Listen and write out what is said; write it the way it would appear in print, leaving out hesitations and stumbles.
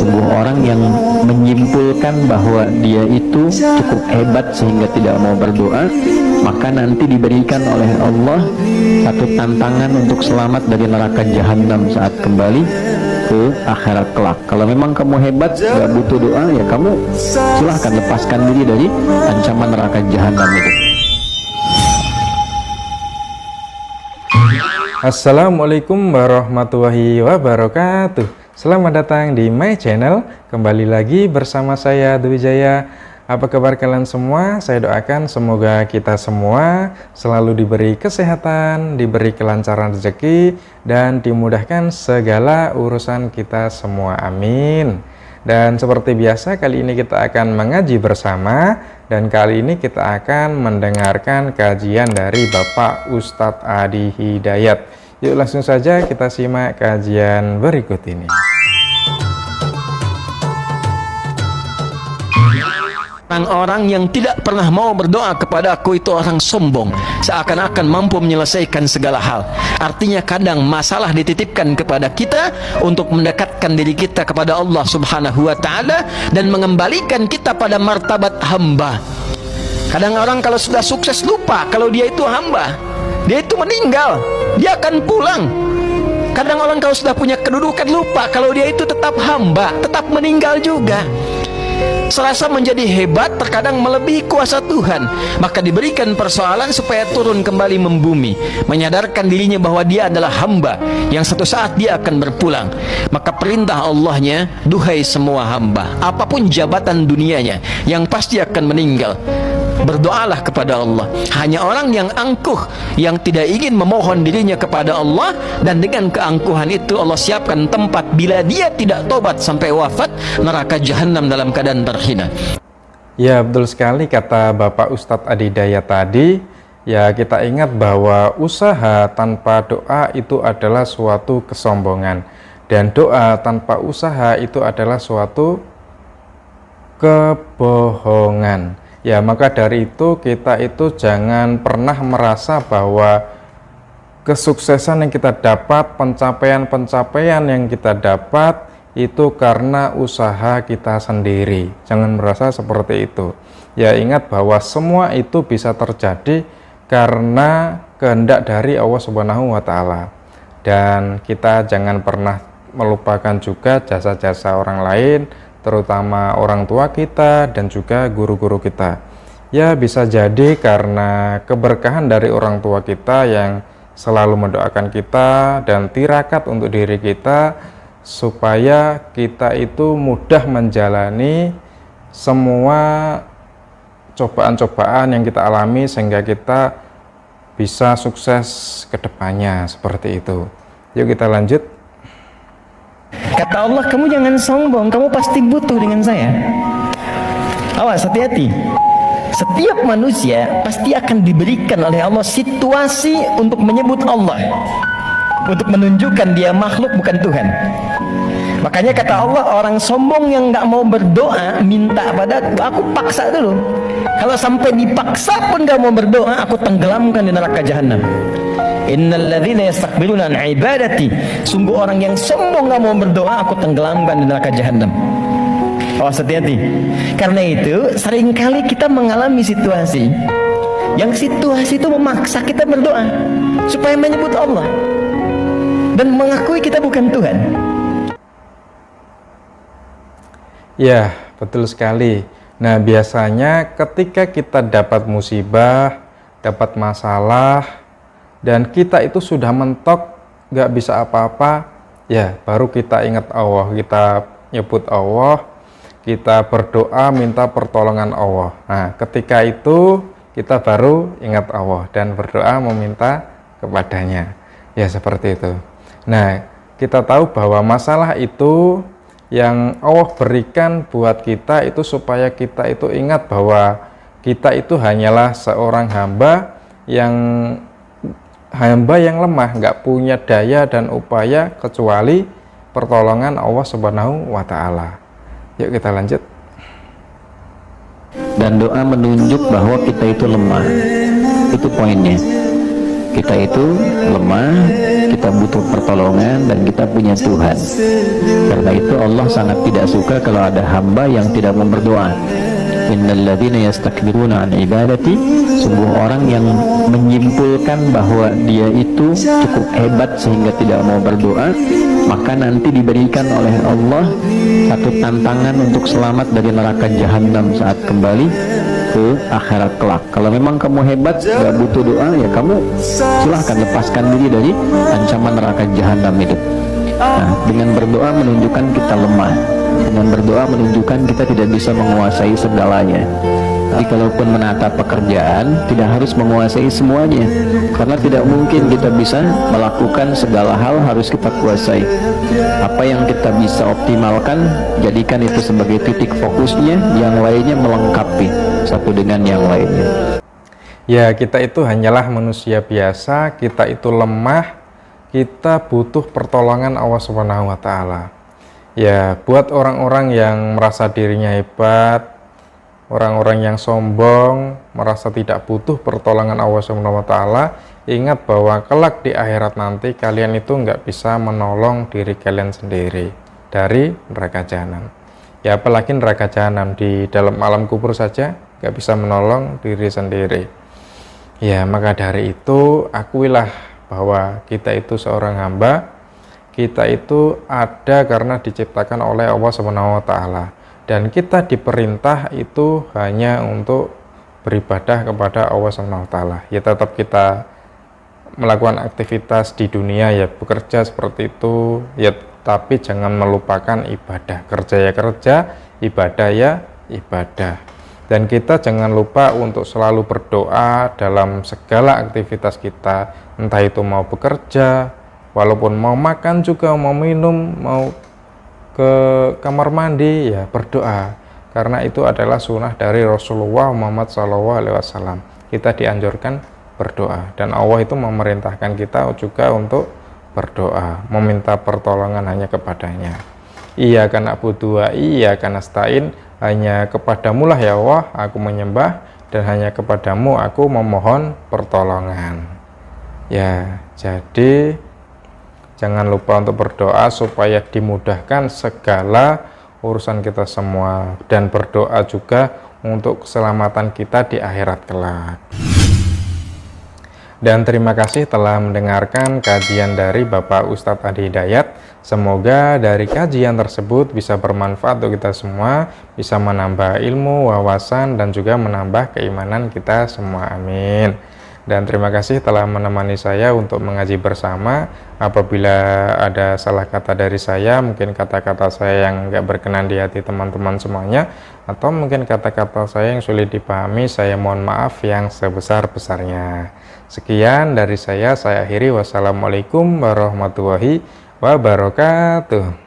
sebuah orang yang menyimpulkan bahwa dia itu cukup hebat sehingga tidak mau berdoa, maka nanti diberikan oleh Allah satu tantangan untuk selamat dari neraka jahanam saat kembali ke akhirat kelak. Kalau memang kamu hebat, gak butuh doa, ya kamu silahkan lepaskan diri dari ancaman neraka jahanam itu. Assalamualaikum warahmatullahi wabarakatuh. Selamat datang di my channel. Kembali lagi bersama saya Dwi Jaya. Apa kabar kalian semua? Saya doakan semoga kita semua selalu diberi kesehatan, diberi kelancaran rezeki, dan dimudahkan segala urusan kita semua. Amin. Dan seperti biasa, kali ini kita akan mengaji bersama, dan kali ini kita akan mendengarkan kajian dari Bapak Ustadz Adi Hidayat. Yuk langsung saja kita simak kajian berikut ini. Orang-orang yang tidak pernah mau berdoa kepada aku itu orang sombong, seakan-akan mampu menyelesaikan segala hal. Artinya kadang masalah dititipkan kepada kita untuk mendekatkan diri kita kepada Allah Subhanahu wa ta'ala dan mengembalikan kita pada martabat hamba. Kadang orang kalau sudah sukses lupa kalau dia itu hamba, dia itu meninggal, dia akan pulang. Kadang orang kalau sudah punya kedudukan lupa kalau dia itu tetap hamba, tetap meninggal juga. Serasa menjadi hebat, terkadang melebihi kuasa Tuhan, maka diberikan persoalan supaya turun kembali membumi, menyadarkan dirinya bahwa dia adalah hamba yang satu saat dia akan berpulang. Maka perintah Allahnya, duhai semua hamba, apapun jabatan dunianya, yang pasti akan meninggal, berdoalah kepada Allah. Hanya orang yang angkuh, yang tidak ingin memohon dirinya kepada Allah, dan dengan keangkuhan itu Allah siapkan tempat bila dia tidak tobat sampai wafat, neraka jahanam dalam keadaan terhina. Ya, betul sekali kata Bapak Ustadz Adi Hidayat tadi. Ya, kita ingat bahwa usaha tanpa doa itu adalah suatu kesombongan, dan doa tanpa usaha itu adalah suatu kebohongan. Ya, maka dari itu kita itu jangan pernah merasa bahwa kesuksesan yang kita dapat, pencapaian-pencapaian yang kita dapat itu karena usaha kita sendiri. Jangan merasa seperti itu. Ya, ingat bahwa semua itu bisa terjadi karena kehendak dari Allah Subhanahu wa ta'ala. Dan kita jangan pernah melupakan juga jasa-jasa orang lain, terutama orang tua kita dan juga guru-guru kita. Ya, bisa jadi karena keberkahan dari orang tua kita yang selalu mendoakan kita dan tirakat untuk diri kita supaya kita itu mudah menjalani semua cobaan-cobaan yang kita alami sehingga kita bisa sukses ke depannya, seperti itu. Yuk kita lanjut. Kata Allah, kamu jangan sombong, kamu pasti butuh dengan saya. Awas, hati-hati. Setiap manusia pasti akan diberikan oleh Allah situasi untuk menyebut Allah, untuk menunjukkan dia makhluk bukan Tuhan. Makanya kata Allah, orang sombong yang nggak mau berdoa minta pada aku paksa dulu. Kalau sampai dipaksa pun nggak mau berdoa, aku tenggelamkan di neraka jahanam. Innalladzina yastakbiruna an ibadati, sungguh orang yang sombong nggak mau berdoa, aku tenggelamkan di neraka jahanam. Awas, hati-hati. Karena itu seringkali kita mengalami situasi yang situasi itu memaksa kita berdoa supaya menyebut Allah dan mengakui kita bukan Tuhan. Ya, betul sekali. Nah, biasanya ketika kita dapat musibah, dapat masalah, dan kita itu sudah mentok, gak bisa apa-apa, ya baru kita ingat Allah, kita nyebut Allah, kita berdoa minta pertolongan Allah. Nah, ketika itu kita baru ingat Allah dan berdoa meminta kepadanya. Ya, seperti itu. Nah, kita tahu bahwa masalah itu yang Allah berikan buat kita itu supaya kita itu ingat bahwa kita itu hanyalah seorang hamba yang lemah, nggak punya daya dan upaya kecuali pertolongan Allah Subhanahu wa ta'ala. Yuk kita lanjut. Dan doa menunjuk bahwa kita itu lemah. Itu poinnya. Kita itu lemah, kita butuh pertolongan, dan kita punya Tuhan. Karena itu Allah sangat tidak suka kalau ada hamba yang tidak mau berdoa. Innalladzina yastakbiruna an ibadati, sungguh orang yang menyimpulkan bahwa dia itu cukup hebat sehingga tidak mau berdoa, maka nanti diberikan oleh Allah satu tantangan untuk selamat dari neraka jahanam saat kembali ke akhirat kelak. Kalau memang kamu hebat, gak butuh doa, ya kamu silahkan lepaskan diri dari ancaman neraka jahanam itu. Nah, dengan berdoa menunjukkan kita lemah. Dengan berdoa menunjukkan kita tidak bisa menguasai segalanya. Jadi kalaupun menata pekerjaan, tidak harus menguasai semuanya, karena tidak mungkin kita bisa melakukan segala hal harus kita kuasai. Apa yang kita bisa optimalkan, jadikan itu sebagai titik fokusnya, yang lainnya melengkapi satu dengan yang lainnya. Ya, kita itu hanyalah manusia biasa, kita itu lemah, kita butuh pertolongan Allah Subhanahu wa Ta'ala. Ya, buat orang-orang yang merasa dirinya hebat, orang-orang yang sombong, merasa tidak butuh pertolongan Allah Subhanahu wa Ta'ala, ingat bahwa kelak di akhirat nanti kalian itu nggak bisa menolong diri kalian sendiri dari neraka jahanam. Ya, apalagi neraka jahanam, di dalam alam kubur saja nggak bisa menolong diri sendiri. Ya, maka dari itu akuilah bahwa kita itu seorang hamba, kita itu ada karena diciptakan oleh Allah Subhanahu wa Ta'ala, dan kita diperintah itu hanya untuk beribadah kepada Allah Subhanahu wa Ta'ala. Ya, tetap kita melakukan aktivitas di dunia, ya bekerja seperti itu, ya tapi jangan melupakan ibadah. Kerja ya kerja, ibadah ya ibadah. Dan kita jangan lupa untuk selalu berdoa dalam segala aktivitas kita, entah itu mau bekerja, walaupun mau makan juga, mau minum, mau ke kamar mandi, ya berdoa. Karena itu adalah sunnah dari Rasulullah Muhammad SAW. Kita dianjurkan berdoa, dan Allah itu memerintahkan kita juga untuk berdoa, meminta pertolongan hanya kepadanya. Iyyaka na'budu wa iyyaka nasta'in, hanya kepadamu lah ya Allah aku menyembah, dan hanya kepadamu aku memohon pertolongan. Ya, jadi jangan lupa untuk berdoa supaya dimudahkan segala urusan kita semua, dan berdoa juga untuk keselamatan kita di akhirat kelak. Dan terima kasih telah mendengarkan kajian dari Bapak Ustadz Adi Hidayat. Semoga dari kajian tersebut bisa bermanfaat untuk kita semua, bisa menambah ilmu, wawasan, dan juga menambah keimanan kita semua. Amin. Dan terima kasih telah menemani saya untuk mengaji bersama. Apabila ada salah kata dari saya, mungkin kata-kata saya yang nggak berkenan di hati teman-teman semuanya, atau mungkin kata-kata saya yang sulit dipahami, saya mohon maaf yang sebesar-besarnya. Sekian dari saya akhiri. Wassalamualaikum warahmatullahi wabarakatuh.